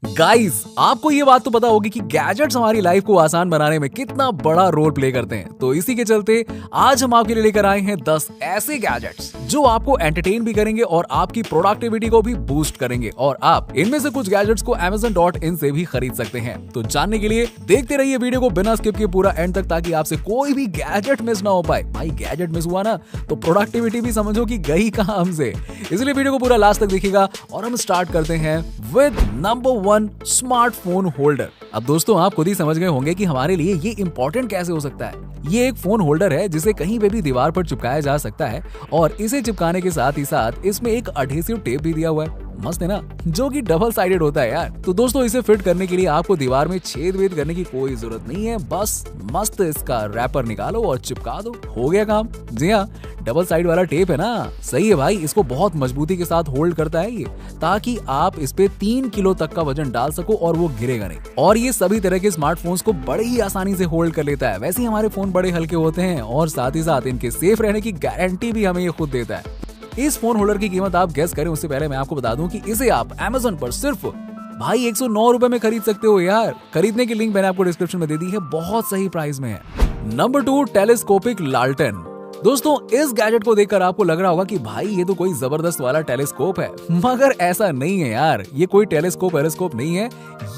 Guys, आपको ये बात तो पता होगी कि गैजेट्स हमारी लाइफ को आसान बनाने में कितना बड़ा रोल प्ले करते हैं। तो इसी के चलते आज हम आपके लिए लेकर आए हैं 10 ऐसे गैजेट्स जो आपको एंटरटेन भी करेंगे और आपकी प्रोडक्टिविटी को भी बूस्ट करेंगे। और आप इनमें से कुछ गैजेट्स को Amazon.in से भी खरीद सकते हैं। तो जानने के लिए देखते रहिए वीडियो को बिना स्किप के पूरा एंड तक, ताकि आपसे कोई भी गैजेट मिस ना हो पाए। भाई गैजेट मिस हुआ ना तो प्रोडक्टिविटी भी समझो कि गई कहां हमसे। इसलिए वीडियो को पूरा लास्ट तक देखिएगा और हम स्टार्ट करते हैं विद नंबर 1, स्मार्टफोन होल्डर। अब दोस्तों, आप खुद ही समझ गए होंगे कि हमारे लिए ये इंपॉर्टेंट कैसे हो सकता है। ये एक फोन होल्डर है जिसे कहीं पे भी दीवार पर चिपकाया जा सकता है और इसे चिपकाने के साथ ही साथ इसमें एक एडहेसिव टेप भी दिया हुआ है। मस्त है ना, जो कि डबल साइडेड होता है यार। तो दोस्तों, इसे फिट करने के लिए आपको दीवार में छेद वेद करने की कोई जरूरत नहीं है। बस मस्त इसका रैपर निकालो और चिपका दो, हो गया काम। जी हाँ, डबल साइड वाला टेप है ना, सही है भाई। इसको बहुत मजबूती के साथ होल्ड करता है ये, ताकि आप इस पे 3 किलो तक का वजन डाल सको और वो गिरेगा नहीं। और ये सभी तरह के स्मार्टफोन्स को बड़े ही आसानी से होल्ड कर लेता है। वैसे ही हमारे फोन बड़े हल्के होते हैं और साथ ही साथ इनके सेफ रहने की गारंटी भी हमें ये खुद देता है। इस फोन होल्डर की कीमत आप गेस करें उससे पहले मैं आपको बता दूं कि इसे आप Amazon पर सिर्फ भाई 109 रुपए में खरीद सकते हो यार। खरीदने की लिंक मैंने आपको डिस्क्रिप्शन में दे दी है, बहुत सही प्राइस में है। नंबर 2, टेलीस्कोपिक लालटेन। दोस्तों, इस गैजेट को देखकर आपको लग रहा होगा कि भाई ये तो कोई जबरदस्त वाला टेलीस्कोप है, मगर ऐसा नहीं है यार। ये कोई टेलीस्कोप नहीं है,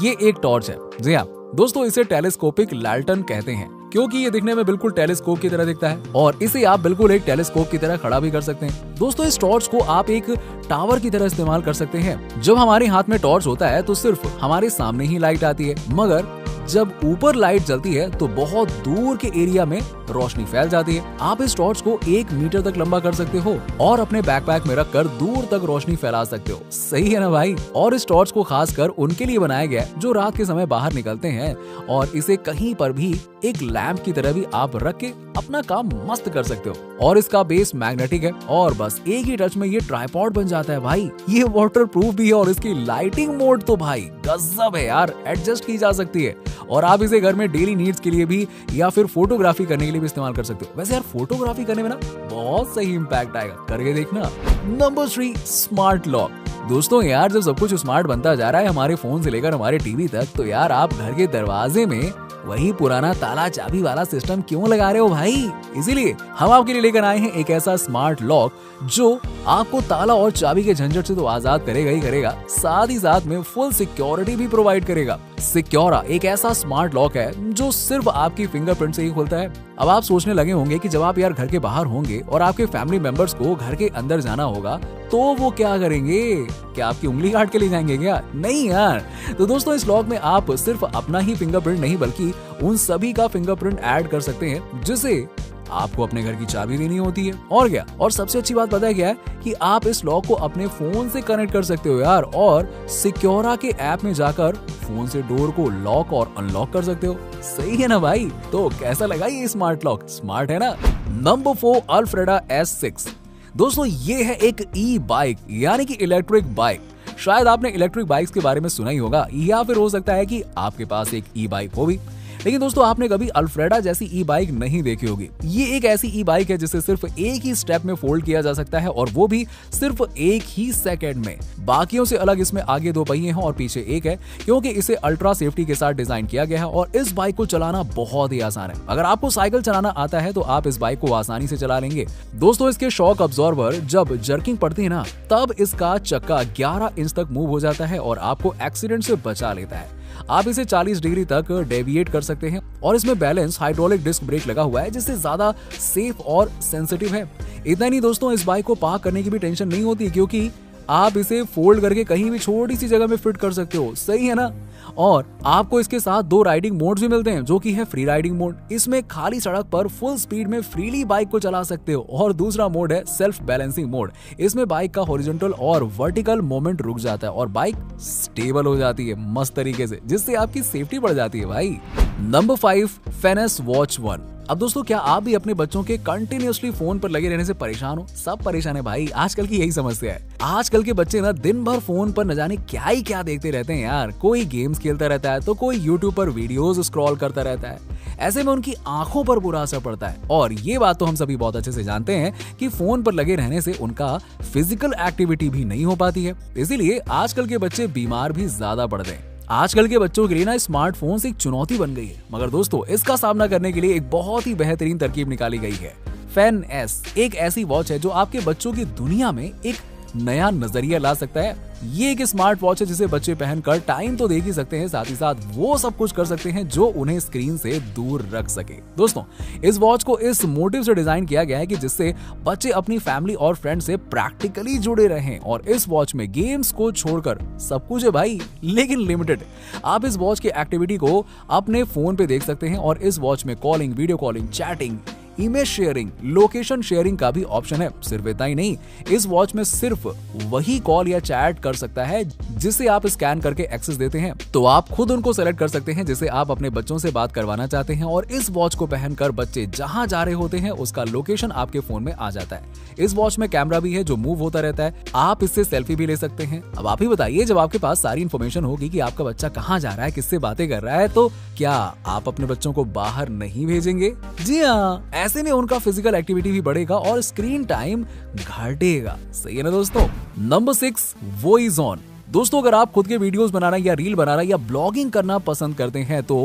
ये एक टॉर्च है। जी हाँ दोस्तों, इसे टेलीस्कोपिक लालटेन कहते हैं क्योंकि ये दिखने में बिल्कुल टेलीस्कोप की तरह दिखता है और इसे आप बिल्कुल एक टेलीस्कोप की तरह खड़ा भी कर सकते हैं। दोस्तों, इस टॉर्च को आप एक टावर की तरह इस्तेमाल कर सकते हैं। जब हमारे हाथ में टॉर्च होता है तो सिर्फ हमारे सामने ही लाइट आती है, मगर जब ऊपर लाइट जलती है तो बहुत दूर के एरिया में रोशनी फैल जाती है। आप इस टॉर्च को 1 मीटर तक लंबा कर सकते हो और अपने बैकपैक में रखकर दूर तक रोशनी फैला सकते हो। सही है ना भाई। और इस टॉर्च को खासकर उनके लिए बनाया गया है जो रात के समय बाहर निकलते हैं, और इसे कहीं पर भी एक लैंप की तरह भी आप रख के अपना काम मस्त कर सकते हो। और इसका बेस मैग्नेटिक है और बस एक ही टच में ये ट्राइपॉड बन जाता है भाई। ये वाटर प्रूफ भी है और इसकी लाइटिंग मोड तो भाई गजब है यार, एडजस्ट की जा सकती है। और आप इसे घर में डेली नीड्स के लिए भी या फिर फोटोग्राफी करने के लिए भी इस्तेमाल कर सकते हो। वैसे यार फोटोग्राफी करने में ना बहुत सही इंपैक्ट आएगा, करके देखना। Number 3, smart lock. दोस्तों यार, जब सब कुछ स्मार्ट बनता जा रहा है, हमारे फोन से लेकर हमारे टीवी तक, तो यार आप घर के दरवाजे में वही पुराना ताला चाबी वाला सिस्टम क्यों लगा रहे हो भाई। इसीलिए हम आपके लिए लेकर आए हैं एक ऐसा स्मार्ट लॉक जो आपको ताला और चाबी के झंझट से तो आजाद करेगा ही करेगा, साथ ही साथ में फुल सिक्योरिटी भी प्रोवाइड करेगा। सिक्योरा एक ऐसा स्मार्ट लॉक है जो सिर्फ आपकी फिंगरप्रिंट से ही खुलता है। अब आप सोचने लगे होंगे कि जब आप यार घर के बाहर होंगे और आपके फैमिली मेंबर्स को घर के अंदर जाना होगा तो वो क्या करेंगे, क्या आपकी उंगली काट के ले जाएंगे क्या? नहीं यार। तो दोस्तों, इस लॉक में आप सिर्फ अपना ही फिंगरप्रिंट नहीं बल्कि उन सभी का फिंगरप्रिंट ऐड कर सकते हैं जिसे आपको अपने घर की चाबी देनी होती है। और क्या, और सबसे अच्छी बात पता है क्या है कि आप इस लॉक को अपने फोन से कनेक्ट कर सकते हो यार, और सिक्योरा के ऐप में जाकर फोन से डोर को लॉक और अनलॉक कर सकते हो। सही है ना भाई। तो कैसा लगा ये स्मार्ट लॉक? स्मार्ट है ना। Number 4, Alfreda S6। दोस्तों, ये है एक ई बाइक यानी कि इलेक्ट्रिक बाइक। शायद आपने इलेक्ट्रिक बाइक्स के बारे में सुना ही होगा, या फिर हो सकता है कि आपके पास एक ई बाइक हो भी, लेकिन दोस्तों आपने कभी अल्फ्रेडा जैसी ई बाइक नहीं देखी होगी। ये एक ऐसी ई बाइक है जिसे सिर्फ एक ही स्टेप में फोल्ड किया जा सकता है, और वो भी सिर्फ एक ही सेकंड में। बाकियों से अलग इसमें आगे 2 पहिए हैं और पीछे एक है, क्योंकि इसे अल्ट्रा सेफ्टी के साथ डिजाइन किया गया है। और इस बाइक को चलाना बहुत ही आसान है। अगर आपको साइकिल चलाना आता है तो आप इस बाइक को आसानी से चला लेंगे। दोस्तों, इसके शॉक अब्जॉर्बर जब जर्किंग पड़ती है ना, तब इसका चक्का 11 इंच तक मूव हो जाता है और आपको एक्सीडेंट से बचा लेता है। आप इसे 40 डिग्री तक डेविएट कर सकते हैं और इसमें बैलेंस हाइड्रोलिक डिस्क ब्रेक लगा हुआ है, जिससे ज्यादा सेफ और सेंसिटिव है। इतना नहीं दोस्तों, इस बाइक को पार्क करने की भी टेंशन नहीं होती, क्योंकि आप इसे फोल्ड करके कहीं भी छोटी सी जगह में फिट कर सकते हो। सही है ना। और आपको इसके साथ 2 राइडिंग मोड्स भी मिलते हैं, जो कि है फ्री राइडिंग मोड। इसमें खाली सड़क पर फुल स्पीड में फ्रीली बाइक को चला सकते हो। और दूसरा मोड है सेल्फ बैलेंसिंग मोड। इसमें बाइक का हॉरिजॉन्टल और वर्टिकल मोमेंट रुक जाता है और बाइक स्टेबल हो जाती है मस्त तरीके से, जिससे आपकी सेफ्टी बढ़ जाती है भाई। नंबर 5, फेनेस वॉच 1। अब दोस्तों, क्या आप भी अपने बच्चों के कंटिन्यूअसली फोन पर लगे रहने से परेशान हो? सब परेशान है भाई, आजकल की यही समस्या है। आजकल के बच्चे ना दिन भर फोन पर न जाने क्या ही क्या देखते रहते हैं यार। कोई गेम्स खेलता रहता है तो कोई यूट्यूब पर वीडियोस स्क्रॉल करता रहता है। ऐसे में उनकी आंखों पर बुरा असर पड़ता है। और ये बात तो हम सभी बहुत अच्छे से जानते हैं कि फोन पर लगे रहने से उनका फिजिकल एक्टिविटी भी नहीं हो पाती है। इसीलिए आजकल के बच्चे बीमार भी ज्यादा पड़ते हैं। आजकल के बच्चों के लिए ना स्मार्टफोन एक चुनौती बन गई है, मगर दोस्तों इसका सामना करने के लिए एक बहुत ही बेहतरीन तरकीब निकाली गई है। फेन एस एक ऐसी वॉच है जो आपके बच्चों की दुनिया में एक नया नजरिया ला सकता है। ये एक स्मार्ट वॉच है जिसे बच्चे पहनकर टाइम तो देख ही सकते हैं, साथ ही साथ वो सब कुछ कर सकते हैं जो उन्हें स्क्रीन से दूर रख सके। दोस्तों इस वॉच को इस मोटिव से डिजाइन किया गया है कि जिससे बच्चे अपनी फैमिली और फ्रेंड से प्रैक्टिकली जुड़े रहें, और इस वॉच में गेम्स को छोड़कर सब कुछ है भाई, लेकिन लिमिटेड। आप इस वॉच की एक्टिविटी को अपने फोन पे देख सकते हैं और इस वॉच में calling, video calling, chatting, image sharing, location sharing का भी ऑप्शन है। सिर्फ इतना ही नहीं, इस वॉच में सिर्फ वही कॉल या चैट कर सकता है जिसे आप स्कैन करके एक्सेस देते हैं। तो आप खुद उनको सेलेक्ट कर सकते हैं जिसे आप अपने बच्चों से बात करवाना चाहते हैं, और इस वॉच को पहनकर बच्चे जहां जा रहे होते हैं उसका लोकेशन आपके फोन में आ जाता है। इस वॉच में कैमरा भी है जो मूव होता रहता है, आप इससे सेल्फी भी ले सकते हैं। अब आप ही बताइए, जब आपके पास सारी इन्फॉर्मेशन होगी कि आपका बच्चा कहाँ जा रहा है, किससे बातें कर रहा है, तो क्या आप अपने बच्चों को बाहर नहीं भेजेंगे? जी हाँ, ऐसे में उनका फिजिकल एक्टिविटी भी बढ़ेगा और स्क्रीन टाइम घटेगा। सही है ना दोस्तों। Number 6, voice on. दोस्तों अगर आप खुद के वीडियोस बनाना या रील बनाना या ब्लॉगिंग करना पसंद करते हैं तो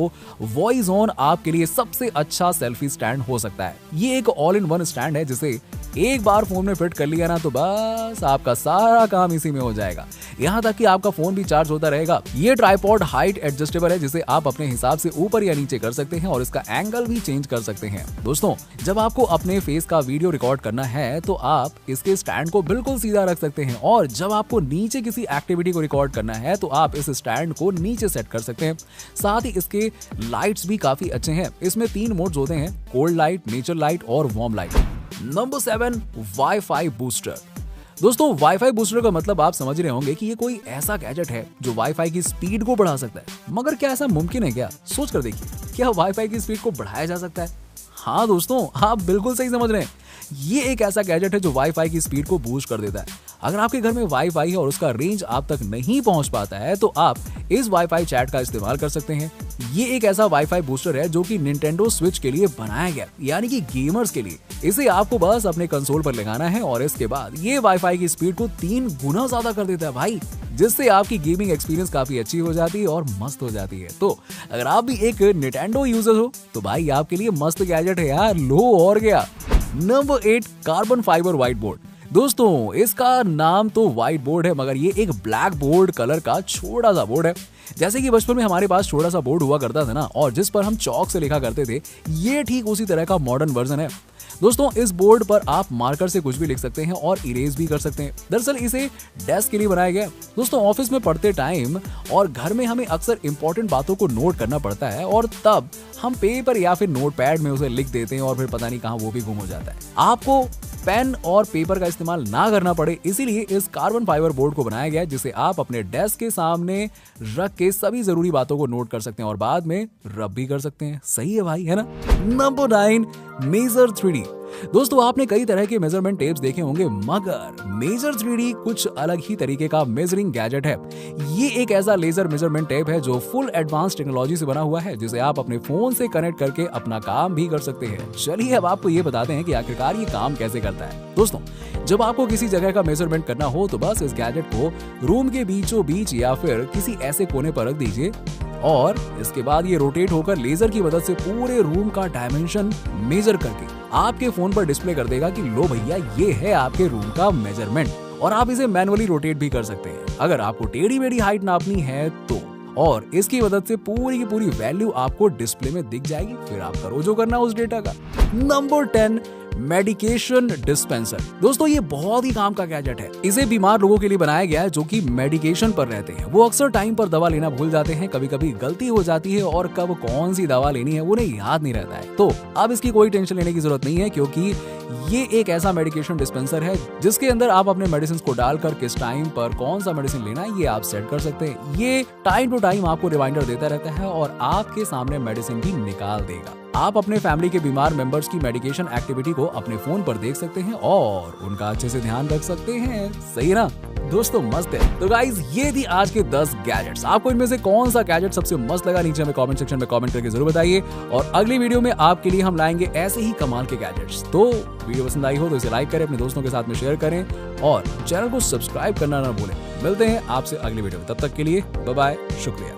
वॉइस ऑन आपके लिए सबसे अच्छा सेल्फी स्टैंड हो सकता है। ये एक ऑल इन वन स्टैंड है जिसे एक बार फोन में फिट कर लिया ना तो बस आपका सारा काम इसी में हो जाएगा, यहाँ तक कि आपका फोन भी चार्ज होता रहेगा। ये ट्राइपॉड हाइट एडजस्टेबल है जिसे आप अपने हिसाब से ऊपर या नीचे कर सकते हैं और इसका एंगल भी चेंज कर सकते हैं। दोस्तों जब आपको अपने फेस का वीडियो रिकॉर्ड करना है तो आप इसके स्टैंड को बिल्कुल सीधा रख सकते हैं, और जब आपको नीचे किसी एक्टिविटी को रिकॉर्ड करना है तो आप इस स्टैंड को नीचे सेट कर सकते हैं। साथ ही इसके लाइट्स भी काफी अच्छे हैं। इसमें 3 मोड्स होते हैं, कोल्ड लाइट, नेचर लाइट और warm light. Number 7, wifi booster. दोस्तों वाईफाई बूस्टर का मतलब आप समझ रहे होंगे कि ये कोई ऐसा गैजेट है जो वाईफाई की स्पीड को बढ़ा सकता है, मगर क्या ऐसा मुमकिन है क्या? सोच कर देखिए, क्या वाईफाई की स्पीड को बढ़ाया जा सकता है? हाँ दोस्तों, आप बिल्कुल सही समझ रहे हैं। ये एक ऐसा गैजेट है जो वाईफाई की स्पीड को बूस्ट कर देता है। अगर आपके घर में वाईफाई है और उसका रेंज आप तक नहीं पहुंच पाता है तो आप इस वाईफाई चैट का इस्तेमाल कर सकते हैं। ये एक ऐसा वाईफाई बूस्टर है जो कि निंटेंडो स्विच के लिए बनाया गया, यानी कि गेमर्स के लिए। इसे आपको बस अपने कंसोल पर लगाना है और इसके बाद ये वाईफाई की स्पीड को 3 गुना ज्यादा कर देता है भाई, जिससे आपकी गेमिंग एक्सपीरियंस काफी अच्छी हो जाती है और मस्त हो जाती है। तो अगर आप भी एक निंटेंडो यूजर हो तो भाई आपके लिए मस्त गैजेट है यार, लो और क्या। Number 8, carbon fibre white board. दोस्तों इसका नाम तो व्हाइट बोर्ड है, मगर ये एक ब्लैक बोर्ड कलर का छोटा सा बोर्ड है। जैसे कि बचपन में हमारे पास छोटा सा बोर्ड हुआ करता था ना, और जिस पर हम चौक से लिखा करते थे, ये ठीक उसी तरह का मॉडर्न वर्जन है। दोस्तों इस बोर्ड पर आप मार्कर से कुछ भी लिख सकते हैं और इरेज भी कर सकते हैं। दरअसल इसे डेस्क के लिए बनाया गया है। दोस्तों ऑफिस में पढ़ते टाइम और घर में हमें अक्सर इंपॉर्टेंट बातों को नोट करना पड़ता है, और तब हम पेपर या फिर नोटपैड में उसे लिख देते हैं और फिर पता नहीं कहाँ वो भी गुम हो जाता है। आपको पेन और पेपर का इस्तेमाल ना करना पड़े, इसीलिए इस कार्बन फाइबर बोर्ड को बनाया गया है जिसे आप अपने डेस्क के सामने रख के सभी जरूरी बातों को नोट कर सकते हैं और बाद में रब भी कर सकते हैं। सही है भाई, है ना। Number 9, major 3D। दोस्तों आपने कई तरह के मेजरमेंट टेप्स देखे होंगे, मगर मेजर 3D कुछ अलग ही तरीके का मेजरिंग गैजेट है। ये एक ऐसा लेजर मेजरमेंट टेप है जो फुल एडवांस टेक्नोलॉजी से बना हुआ है, जिसे आप अपने फोन से कनेक्ट करके अपना काम भी कर सकते हैं। चलिए अब आपको ये बताते हैं कि आखिरकार ये काम कैसे करता है। दोस्तों जब आपको किसी जगह का मेजरमेंट करना हो तो बस इस गैजेट को रूम के बीचों बीच या फिर किसी ऐसे कोने पर रख दीजिए, और इसके बाद ये रोटेट होकर लेजर की मदद से पूरे रूम का डायमेंशन मेजर करके आपके फोन पर डिस्प्ले कर देगा कि लो भैया ये है आपके रूम का मेजरमेंट। और आप इसे मैनुअली रोटेट भी कर सकते हैं अगर आपको टेढ़ी मेढ़ी हाइट नापनी है तो, और इसकी मदद से पूरी की पूरी वैल्यू आपको डिस्प्ले में दिख जाएगी। फिर आप करो जो करना उस डेटा का। Number 10, medication dispenser. दोस्तों ये बहुत ही काम का गैजेट है। इसे बीमार लोगों के लिए बनाया गया है जो कि मेडिकेशन पर रहते हैं। वो अक्सर टाइम पर दवा लेना भूल जाते हैं, कभी कभी गलती हो जाती है और कब कौन सी दवा लेनी है वो उन्हें याद नहीं रहता है। तो अब इसकी कोई टेंशन लेने की जरूरत नहीं है, क्योंकि ये एक ऐसा मेडिकेशन डिस्पेंसर है जिसके अंदर आप अपने मेडिसिन को डालकर किस टाइम पर कौन सा मेडिसिन लेना है ये आप सेट कर सकते हैं। ये टाइम टू टाइम आपको रिमाइंडर देता रहता है और आपके सामने मेडिसिन भी निकाल देगा। आप अपने फैमिली के बीमार मेंबर्स की मेडिकेशन एक्टिविटी को अपने फोन पर देख सकते हैं और उनका अच्छे से ध्यान रख सकते हैं। सही ना दोस्तों, मस्त है। तो गाइज ये थी आज के 10 गैजेट्स। आपको इनमें से कौन सा गैजेट सबसे मस्त लगा नीचे हमें कमेंट सेक्शन में कमेंट करके जरूर बताइए, और अगली वीडियो में आपके लिए हम लाएंगे ऐसे ही कमाल के गैजेट्स। तो वीडियो पसंद आई हो तो इसे लाइक करें, अपने दोस्तों के साथ में शेयर करें और चैनल को सब्सक्राइब करना ना भूलें। मिलते हैं आपसे अगली वीडियो में, तब तक के लिए बाय बाय, शुक्रिया।